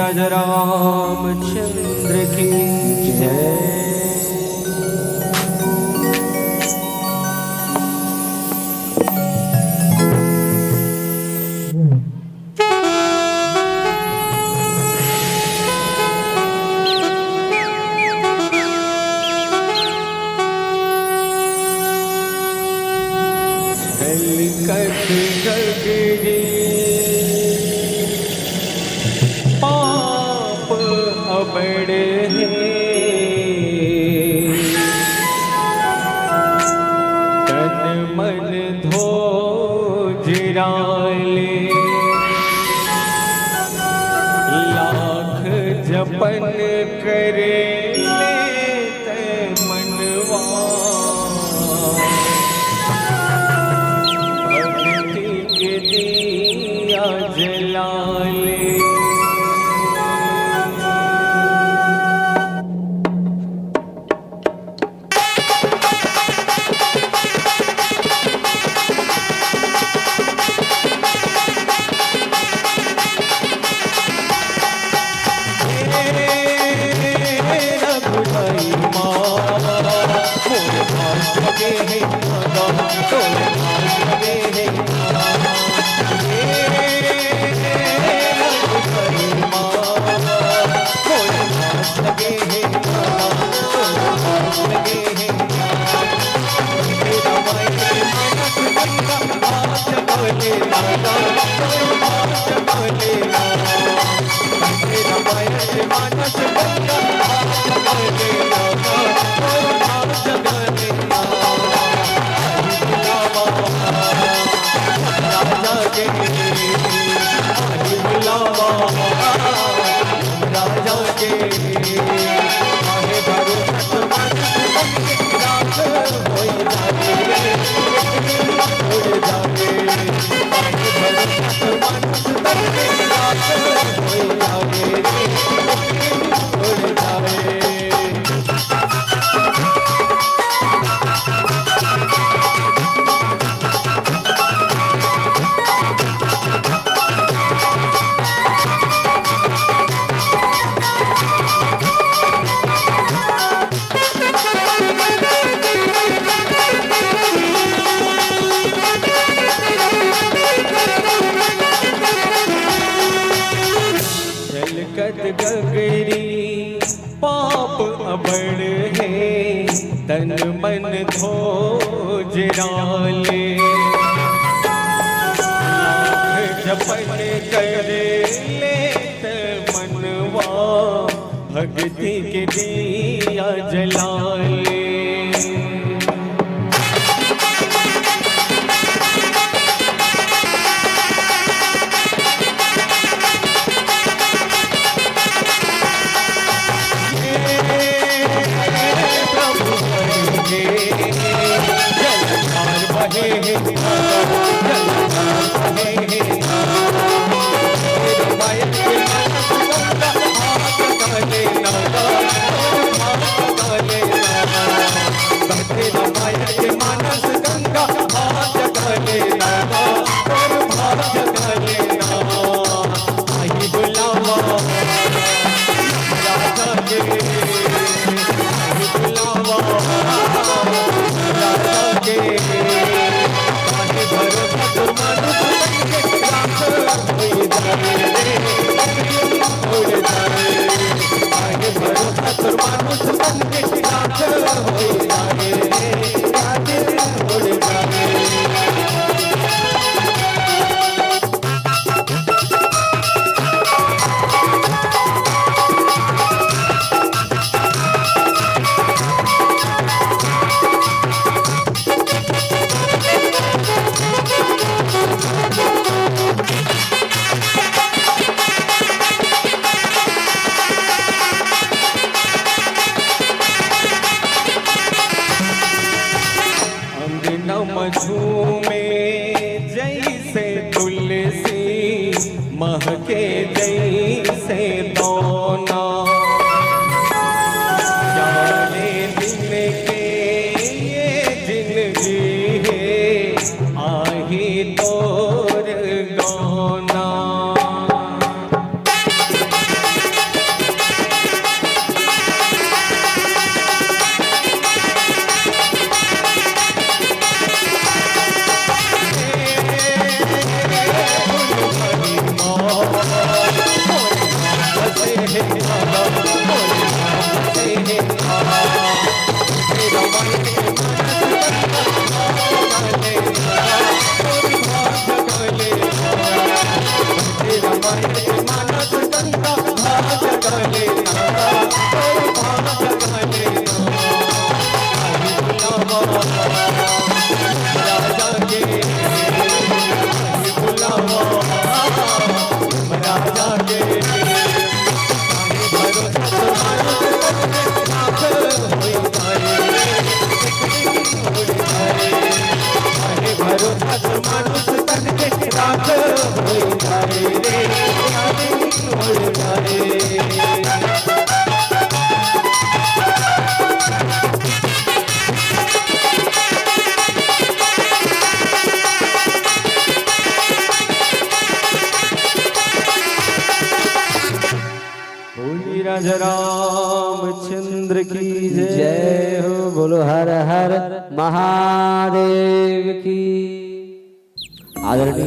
राजा रामचंद्र की जय। पाप अबड़े तन मन धो जिराले, लाख जपन करे लेते मनवा, भक्ति के दिया जलाले। गगरी पाप अबड़ है तन मन धो जिराले, जपन करे लेत मनवा, भक्ति के दिया जलाले। झूमे जैसे तुलसी, महके जैसे दोना, जाने दिन के ये जिंदगी है, आही तोर गौना। राजा के बुलावा राजा के भरोसा तो मानुष तन के राख होई जाए रे होई जाए राजा रामचंद्र की जय हो। बोलो हर हर महादेव की। आदरणीय